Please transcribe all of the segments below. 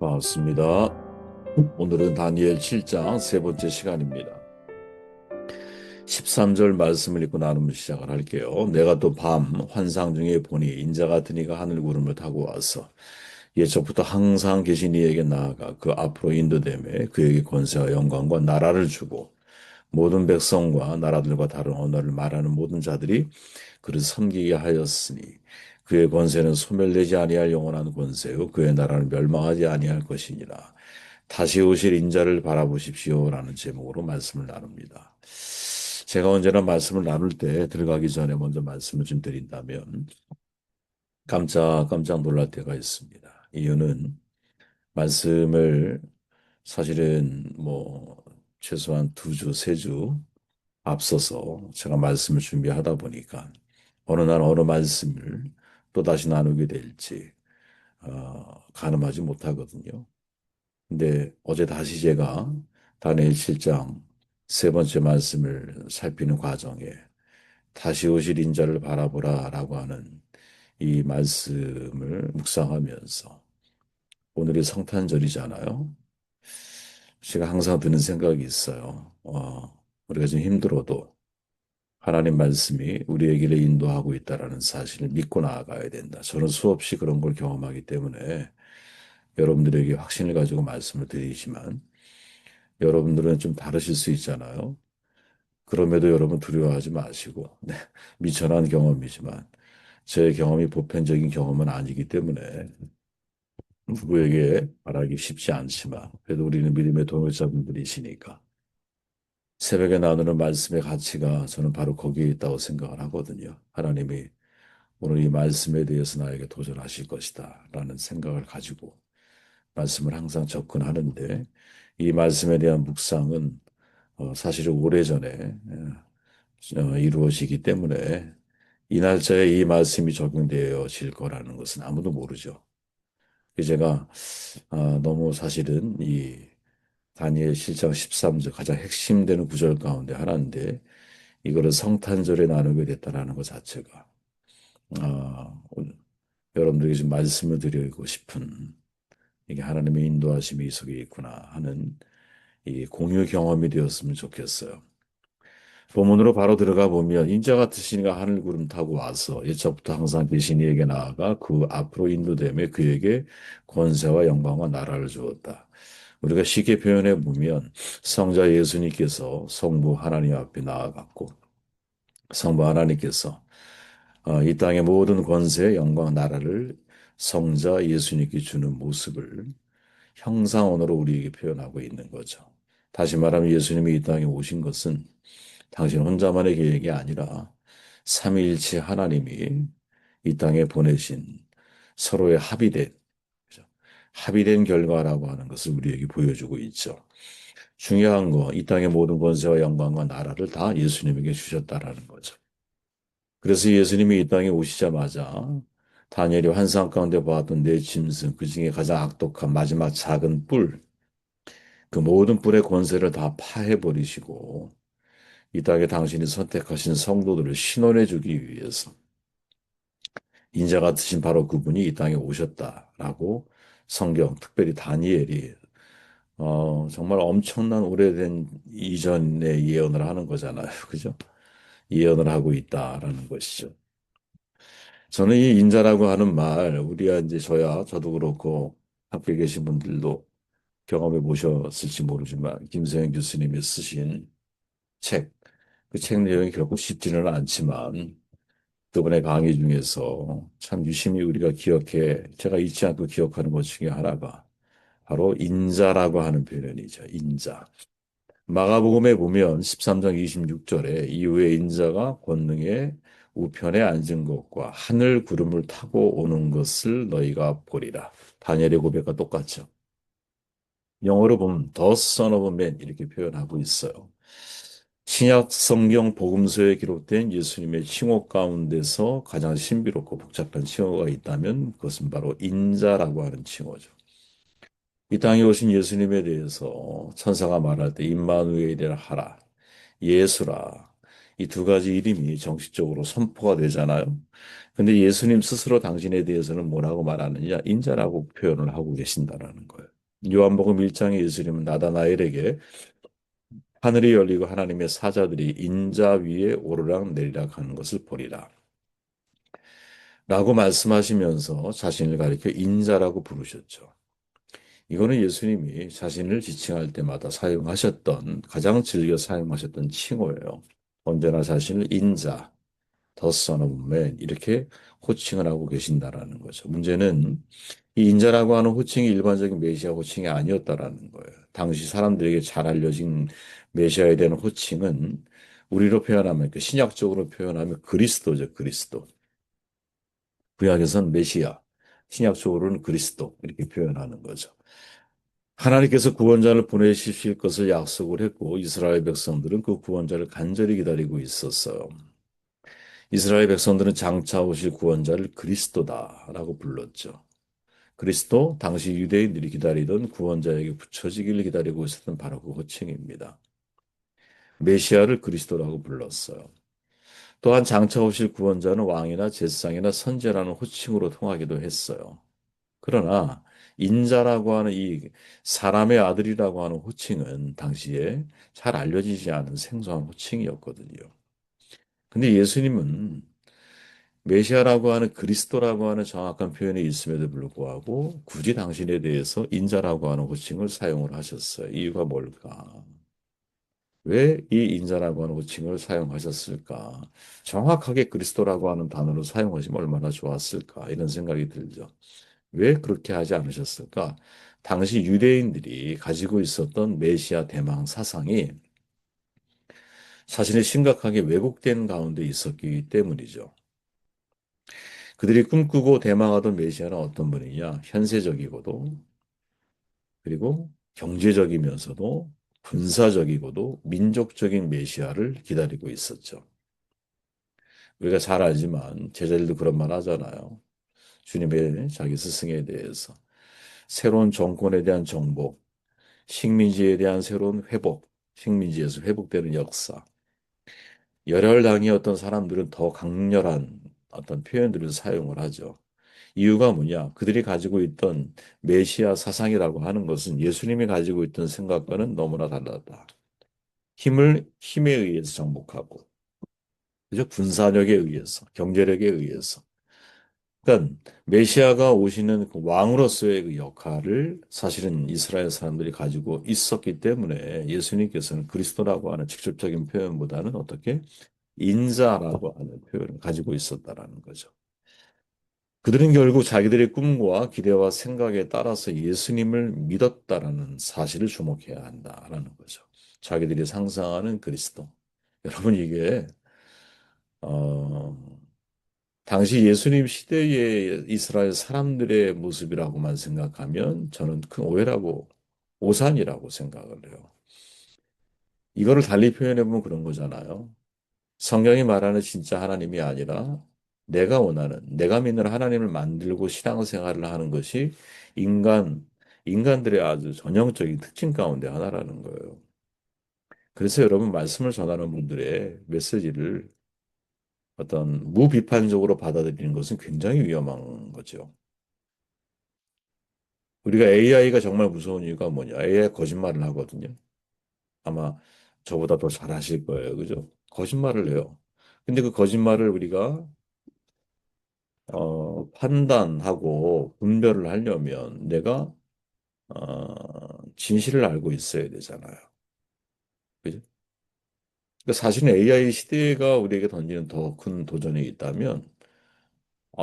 반갑습니다. 오늘은 다니엘 7장 세 번째 시간입니다. 13절 말씀을 읽고 나누면 시작을 할게요. 내가 또 밤 환상 중에 보니 인자 같은 이가 하늘 구름을 타고 와서 예적부터 항상 계신 이에게 나아가 그 앞으로 인도되매 그에게 권세와 영광과 나라를 주고 모든 백성과 나라들과 다른 언어를 말하는 모든 자들이 그를 섬기게 하였으니 그의 권세는 소멸되지 아니할 영원한 권세요 그의 나라는 멸망하지 아니할 것이니라. 다시 오실 인자를 바라보십시오라는 제목으로 말씀을 나눕니다. 제가 언제나 말씀을 나눌 때 들어가기 전에 먼저 말씀을 좀 드린다면 깜짝 놀랄 때가 있습니다. 이유는 말씀을 사실은 최소한 두 주, 세 주 앞서서 제가 말씀을 준비하다 보니까 어느 날 어느 말씀을 또 다시 나누게 될지 가늠하지 못하거든요. 근데 어제 다시 제가 다니엘 7장 세 번째 말씀을 살피는 과정에 다시 오실 인자를 바라보라라고 하는 이 말씀을 묵상하면서 오늘이 성탄절이잖아요. 제가 항상 드는 생각이 있어요. 우리가 좀 힘들어도 하나님 말씀이 우리의 길을 인도하고 있다라는 사실을 믿고 나아가야 된다. 저는 수없이 그런 걸 경험하기 때문에 여러분들에게 확신을 가지고 말씀을 드리지만 여러분들은 좀 다르실 수 있잖아요. 그럼에도 여러분 두려워하지 마시고, 네, 미천한 경험이지만 제 경험이 보편적인 경험은 아니기 때문에 누구에게 말하기 쉽지 않지만 그래도 우리는 믿음의 동역자분들이시니까 새벽에 나누는 말씀의 가치가 저는 바로 거기에 있다고 생각을 하거든요. 하나님이 오늘 이 말씀에 대해서 나에게 도전하실 것이다 라는 생각을 가지고 말씀을 항상 접근하는데 이 말씀에 대한 묵상은 사실은 오래전에 이루어지기 때문에 이 날짜에 이 말씀이 적용되어질 거라는 것은 아무도 모르죠. 제가 너무 사실은 이 다니엘 7장 13절 가장 핵심되는 구절 가운데 하나인데 이거를 성탄절에 나누게 됐다라는 것 자체가 오늘 여러분들에게 좀 말씀을 드리고 싶은 이게 하나님의 인도하심이 이 속에 있구나 하는 이 공유 경험이 되었으면 좋겠어요. 본문으로 바로 들어가 보면 인자 같으신 이가 하늘 구름 타고 와서 옛적부터 항상 계신 이에게 나아가 그 앞으로 인도되며 그에게 권세와 영광과 나라를 주었다. 우리가 쉽게 표현해 보면 성자 예수님께서 성부 하나님 앞에 나아갔고 성부 하나님께서 이 땅의 모든 권세, 영광, 나라를 성자 예수님께 주는 모습을 형상언어로 우리에게 표현하고 있는 거죠. 다시 말하면 예수님이 이 땅에 오신 것은 당신 혼자만의 계획이 아니라 삼위일체 하나님이 이 땅에 보내신 서로의 합의된 그죠? 합의된 결과라고 하는 것을 우리에게 보여주고 있죠. 중요한 거, 이 땅의 모든 권세와 영광과 나라를 다 예수님에게 주셨다라는 거죠. 그래서 예수님이 이 땅에 오시자마자 다니엘이 환상 가운데 보았던 네 짐승, 그 중에 가장 악독한 마지막 작은 뿔, 그 모든 뿔의 권세를 다 파해버리시고 이 땅에 당신이 선택하신 성도들을 신원해 주기 위해서 인자 같으신 바로 그분이 이 땅에 오셨다라고 성경, 특별히 다니엘이 정말 엄청난 오래된 이전의 예언을 하는 거잖아요. 그죠? 예언을 하고 있다라는 것이죠. 저는 이 인자라고 하는 말, 우리가 이제 저도 그렇고 학교에 계신 분들도 경험해 보셨을지 모르지만 김세현 교수님이 쓰신 책, 그 책 내용이 결코 쉽지는 않지만 그분의 강의 중에서 참 유심히 우리가 제가 잊지 않고 기억하는 것 중에 하나가 바로 인자라고 하는 표현이죠. 인자. 마가복음에 보면 13장 26절에 이후에 인자가 권능의 우편에 앉은 것과 하늘 구름을 타고 오는 것을 너희가 보리라. 다니엘의 고백과 똑같죠. 영어로 보면 The Son of Man 이렇게 표현하고 있어요. 신약 성경 복음서에 기록된 예수님의 칭호 가운데서 가장 신비롭고 복잡한 칭호가 있다면 그것은 바로 인자라고 하는 칭호죠. 이 땅에 오신 예수님에 대해서 천사가 말할 때 임마누엘이라 하라, 예수라 이 두 가지 이름이 정식적으로 선포가 되잖아요. 근데 예수님 스스로 당신에 대해서는 뭐라고 말하느냐? 인자라고 표현을 하고 계신다라는 거예요. 요한복음 1장에 예수님은 나다나엘에게 하늘이 열리고 하나님의 사자들이 인자 위에 오르락 내리락 하는 것을 보리라. 라고 말씀하시면서 자신을 가리켜 인자라고 부르셨죠. 이거는 예수님이 자신을 지칭할 때마다 사용하셨던, 가장 즐겨 사용하셨던 칭호예요. 언제나 자신을 인자, The Son of Man 이렇게 호칭을 하고 계신다라는 거죠. 문제는 이 인자라고 하는 호칭이 일반적인 메시아 호칭이 아니었다라는 거예요. 당시 사람들에게 잘 알려진 메시아에 대한 호칭은 우리로 표현하면, 그 신약적으로 표현하면 그리스도죠, 그리스도. 구약에서는 메시아, 신약적으로는 그리스도 이렇게 표현하는 거죠. 하나님께서 구원자를 보내실 것을 약속을 했고 이스라엘 백성들은 그 구원자를 간절히 기다리고 있었어요. 이스라엘 백성들은 장차 오실 구원자를 그리스도다라고 불렀죠. 그리스도, 당시 유대인들이 기다리던 구원자에게 붙여지기를 기다리고 있었던 바로 그 호칭입니다. 메시아를 그리스도라고 불렀어요. 또한 장차 오실 구원자는 왕이나 제사장이나 선제라는 호칭으로 통하기도 했어요. 그러나 인자라고 하는 이 사람의 아들이라고 하는 호칭은 당시에 잘 알려지지 않은 생소한 호칭이었거든요. 근데 예수님은 메시아라고 하는 그리스도라고 하는 정확한 표현이 있음에도 불구하고 굳이 당신에 대해서 인자라고 하는 호칭을 사용을 하셨어요. 이유가 뭘까? 왜 이 인자라고 하는 호칭을 사용하셨을까? 정확하게 그리스도라고 하는 단어를 사용하시면 얼마나 좋았을까? 이런 생각이 들죠. 왜 그렇게 하지 않으셨을까? 당시 유대인들이 가지고 있었던 메시아 대망 사상이 사실은 심각하게 왜곡된 가운데 있었기 때문이죠. 그들이 꿈꾸고 대망하던 메시아는 어떤 분이냐? 현세적이고도, 그리고 경제적이면서도 군사적이고도 민족적인 메시아를 기다리고 있었죠. 우리가 잘 알지만 제자들도 그런 말 하잖아요. 주님의 자기 스승에 대해서. 새로운 정권에 대한 정복, 식민지에 대한 새로운 회복, 식민지에서 회복되는 역사. 열혈당이었던 사람들은 더 강렬한 어떤 표현들을 사용을 하죠. 이유가 뭐냐? 그들이 가지고 있던 메시아 사상이라고 하는 것은 예수님이 가지고 있던 생각과는 너무나 달랐다. 힘에 의해서 정복하고, 그죠? 군사력에 의해서, 경제력에 의해서. 그러니까 메시아가 오시는 그 왕으로서의 그 역할을 사실은 이스라엘 사람들이 가지고 있었기 때문에 예수님께서는 그리스도라고 하는 직접적인 표현보다는 어떻게 인자라고 하는 표현을 가지고 있었다라는 거죠. 그들은 결국 자기들의 꿈과 기대와 생각에 따라서 예수님을 믿었다라는 사실을 주목해야 한다라는 거죠. 자기들이 상상하는 그리스도. 여러분 이게 어, 당시 예수님 시대의 이스라엘 사람들의 모습이라고만 생각하면 저는 큰 오해라고 오산이라고 생각을 해요. 이거를 달리 표현해 보면 그런 거잖아요. 성경이 말하는 진짜 하나님이 아니라 내가 원하는, 내가 믿는 하나님을 만들고 신앙생활을 하는 것이 인간, 인간들의 아주 전형적인 특징 가운데 하나라는 거예요. 그래서 여러분 말씀을 전하는 분들의 메시지를 어떤 무비판적으로 받아들이는 것은 굉장히 위험한 거죠. 우리가 AI가 정말 무서운 이유가 뭐냐? AI 거짓말을 하거든요. 아마 저보다 더 잘하실 거예요. 그죠? 거짓말을 해요. 근데 그 거짓말을 우리가 판단하고 분별을 하려면 내가 진실을 알고 있어야 되잖아요. 그죠? 그러니까 사실은 AI 시대가 우리에게 던지는 더 큰 도전이 있다면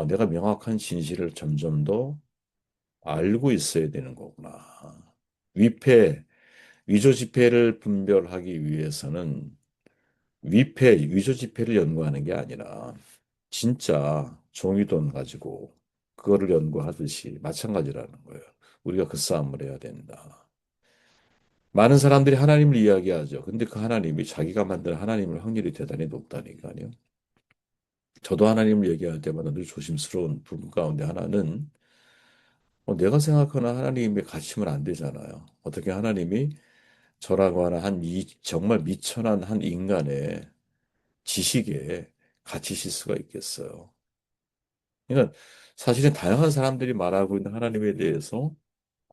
내가 명확한 진실을 점점 더 알고 있어야 되는 거구나. 위패, 위조지폐를 분별하기 위해서는 위조지폐를 연구하는 게 아니라 진짜 종이돈 가지고 그거를 연구하듯이 마찬가지라는 거예요. 우리가 그 싸움을 해야 된다. 많은 사람들이 하나님을 이야기하죠. 근데 그 하나님이 자기가 만든 하나님을 확률이 대단히 높다니까요. 저도 하나님을 얘기할 때마다 늘 조심스러운 부분 가운데 하나는 내가 생각하는 하나님의 가치면 안 되잖아요. 어떻게 하나님이 저라고 하는 정말 미천한 한 인간의 지식에 갇히실 수가 있겠어요. 그러니까 사실은 다양한 사람들이 말하고 있는 하나님에 대해서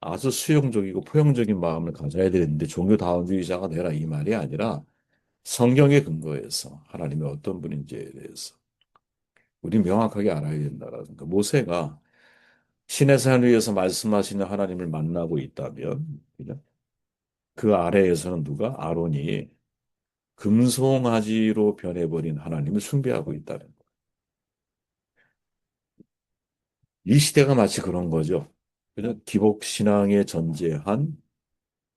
아주 수용적이고 포용적인 마음을 가져야 되는데 종교다원주의자가 되라 이 말이 아니라 성경에 근거해서 하나님이 어떤 분인지에 대해서 우리 명확하게 알아야 된다라는 거. 모세가 신의 산 위에서 말씀하시는 하나님을 만나고 있다면 그죠? 그 아래에서는 누가 아론이 금송아지로 변해버린 하나님을 숭배하고 있다는 거예요. 이 시대가 마치 그런 거죠. 그죠? 기복신앙에 전제한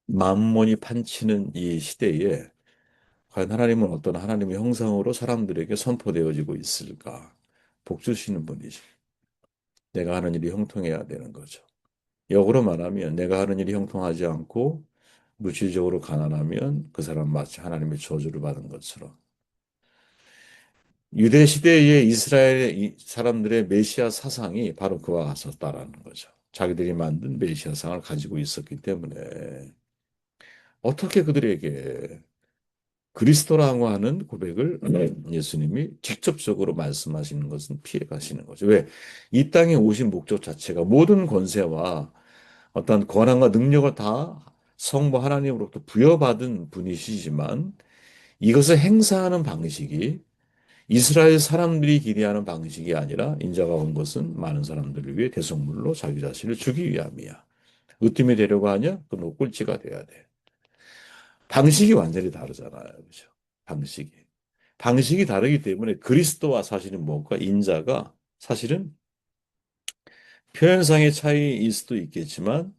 만몬이 판치는 이 시대에 과연 하나님은 어떤 하나님의 형상으로 사람들에게 선포되어지고 있을까? 복 주시는 분이죠. 내가 하는 일이 형통해야 되는 거죠. 역으로 말하면 내가 하는 일이 형통하지 않고 물질적으로 가난하면 그 사람 마치 하나님의 저주를 받은 것처럼 유대 시대의 이스라엘 사람들의 메시아 사상이 바로 그와 같았다라는 거죠. 자기들이 만든 메시아상을 가지고 있었기 때문에 어떻게 그들에게 그리스도라고 하는 고백을 예수님이 직접적으로 말씀하시는 것은 피해 가시는 거죠. 왜? 이 땅에 오신 목적 자체가 모든 권세와 어떤 권한과 능력을 다 성부 하나님으로부터 부여받은 분이시지만 이것을 행사하는 방식이 이스라엘 사람들이 기대하는 방식이 아니라 인자가 온 것은 많은 사람들을 위해 대속물로 자기 자신을 주기 위함이야. 으뜸이 되려고 하냐? 그건 꼴찌가 돼야 돼. 방식이 완전히 다르잖아요. 그죠? 방식이. 방식이 다르기 때문에 그리스도와 사실은 뭔가 인자가 사실은 표현상의 차이일 수도 있겠지만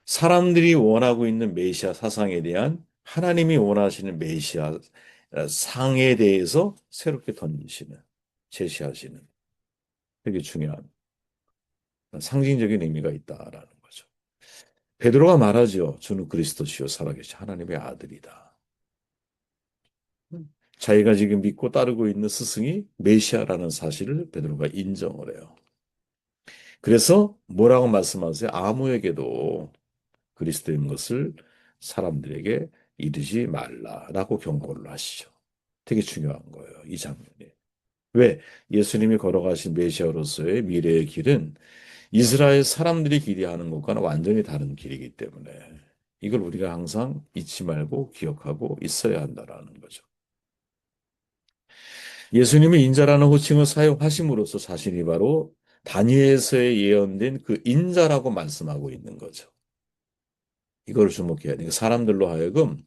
사람들이 원하고 있는 메시아 사상에 대한 하나님이 원하시는 메시아 상에 대해서 새롭게 던지시는, 제시하시는 되게 중요한 상징적인 의미가 있다라는 거죠. 베드로가 말하죠. 주는 그리스도시요 살아계신 하나님의 아들이다. 자기가 지금 믿고 따르고 있는 스승이 메시아라는 사실을 베드로가 인정을 해요. 그래서 뭐라고 말씀하세요? 아무에게도 그리스도인 것을 사람들에게 이르지 말라라고 경고를 하시죠. 되게 중요한 거예요. 이 장면이. 왜? 예수님이 걸어가신 메시아로서의 미래의 길은 이스라엘 사람들이 기대하는 것과는 완전히 다른 길이기 때문에 이걸 우리가 항상 잊지 말고 기억하고 있어야 한다라는 거죠. 예수님이 인자라는 호칭을 사용하심으로써 자신이 바로 다니엘서에 예언된 그 인자라고 말씀하고 있는 거죠. 이걸 주목해야 돼요. 사람들로 하여금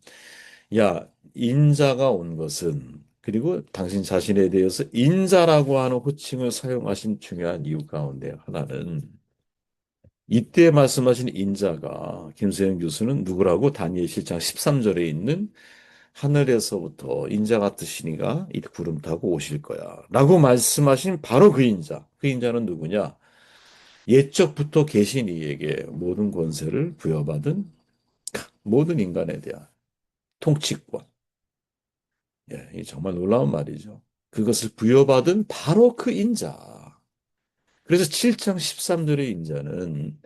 야, 인자가 온 것은 그리고 당신 자신에 대해서 인자라고 하는 호칭을 사용하신 중요한 이유 가운데 하나는 이때 말씀하신 인자가 김세영 교수는 누구라고 다니엘 실장 13절에 있는 하늘에서부터 인자 같으시니가 이 구름 타고 오실 거야 라고 말씀하신 바로 그 인자. 그 인자는 누구냐? 옛적부터 계신 이에게 모든 권세를 부여받은 모든 인간에 대한 통치권. 예, 이 정말 놀라운 말이죠. 그것을 부여받은 바로 그 인자. 그래서 7장 13절의 인자는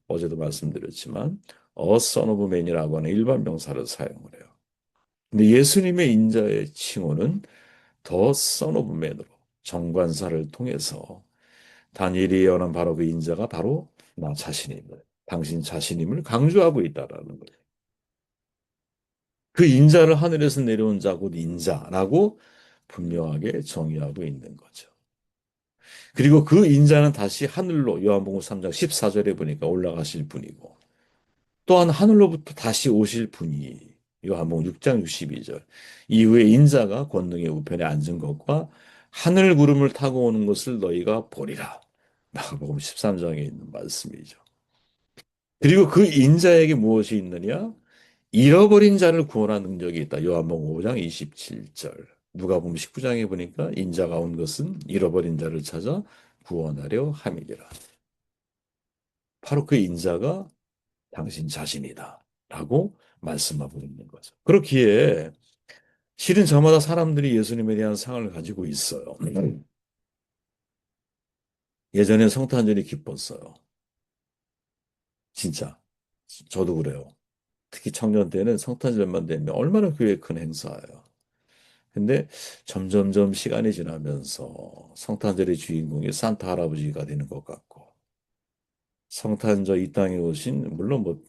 어제도 말씀드렸지만 a son of man이라고 하는 일반 명사를 사용을 해요. 근데 예수님의 인자의 칭호는 the son of man으로 정관사를 통해서 다니엘이 예언한 바로 그 인자가 바로 나 자신임을, 당신 자신임을 강조하고 있다라는 거예요. 그 인자를 하늘에서 내려온 자 곧 인자라고 분명하게 정의하고 있는 거죠. 그리고 그 인자는 다시 하늘로 요한복음 3장 14절에 보니까 올라가실 분이고 또한 하늘로부터 다시 오실 분이 요한복음 6장 62절 이후에 인자가 권능의 우편에 앉은 것과 하늘 구름을 타고 오는 것을 너희가 보리라. 마가복음 13장에 있는 말씀이죠. 그리고 그 인자에게 무엇이 있느냐? 잃어버린 자를 구원하는 능력이 있다. 요한복음 5장 27절. 누가복음 19장에 보니까 인자가 온 것은 잃어버린 자를 찾아 구원하려 함이니라. 바로 그 인자가 당신 자신이다. 라고 말씀하고 있는 거죠. 그렇기에 실은 저마다 사람들이 예수님에 대한 상을 가지고 있어요. 예전에 성탄절이 기뻤어요. 진짜. 저도 그래요. 특히 청년 때는 성탄절만 되면 얼마나 교회 큰 행사예요. 근데 점점점 시간이 지나면서 성탄절의 주인공이 산타 할아버지가 되는 것 같고 성탄절 이 땅에 오신 물론 뭐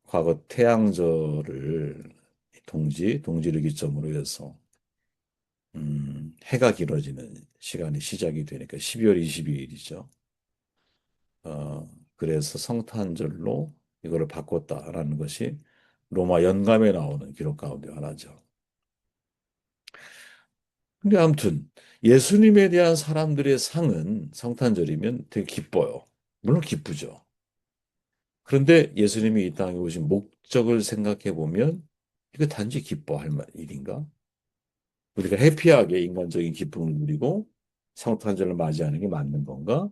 과거 태양절을 동지를 기점으로 해서 해가 길어지는 시간이 시작이 되니까 12월 22일이죠. 그래서 성탄절로 이거를 바꿨다라는 것이 로마 연감에 나오는 기록 가운데 하나죠. 근데 아무튼 예수님에 대한 사람들의 상은 성탄절이면 되게 기뻐요. 물론 기쁘죠. 그런데 예수님이 이 땅에 오신 목적을 생각해 보면 이거 단지 기뻐할 일인가? 우리가 해피하게 인간적인 기쁨을 누리고 성탄절을 맞이하는 게 맞는 건가?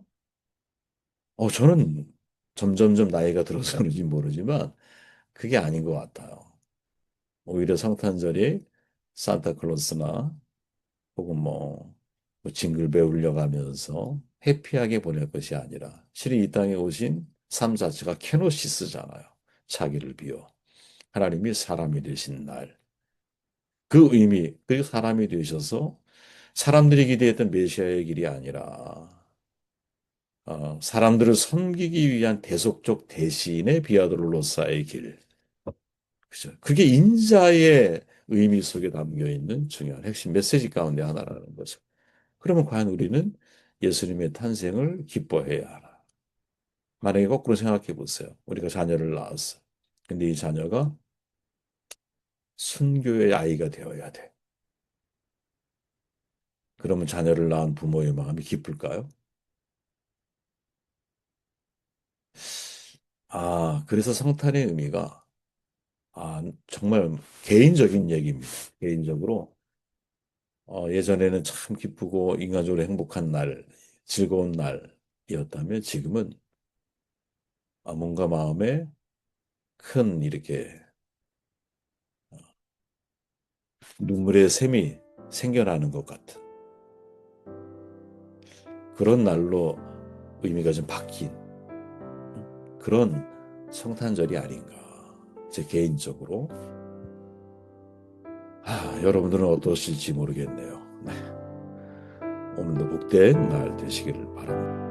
저는 점점점 나이가 들어서 그런지 모르지만 그게 아닌 것 같아요. 오히려 성탄절이 산타클로스나 혹은 뭐 징글벨 울려가면서 해피하게 보낼 것이 아니라 실은 이 땅에 오신 삶 자체가 케노시스잖아요. 자기를 비워. 하나님이 사람이 되신 날. 그 의미, 그리고 사람이 되셔서 사람들이 기대했던 메시아의 길이 아니라 사람들을 섬기기 위한 대속적 대신의 비아도로로사의 길. 그죠? 그게 인자의 의미 속에 담겨 있는 중요한 핵심 메시지 가운데 하나라는 거죠. 그러면 과연 우리는 예수님의 탄생을 기뻐해야 하나? 만약에 거꾸로 생각해 보세요. 우리가 자녀를 낳았어. 근데 이 자녀가 순교의 아이가 되어야 돼. 그러면 자녀를 낳은 부모의 마음이 기쁠까요? 그래서 성탄의 의미가 정말 개인적인 얘기입니다. 개인적으로 예전에는 참 기쁘고 인간적으로 행복한 날, 즐거운 날이었다면 지금은 뭔가 마음에 큰 이렇게 눈물의 샘이 생겨나는 것 같은 그런 날로 의미가 좀 바뀐 그런 성탄절이 아닌가. 제 개인적으로. 여러분들은 어떠실지 모르겠네요. 네. 오늘도 복된 날 되시기를 바랍니다.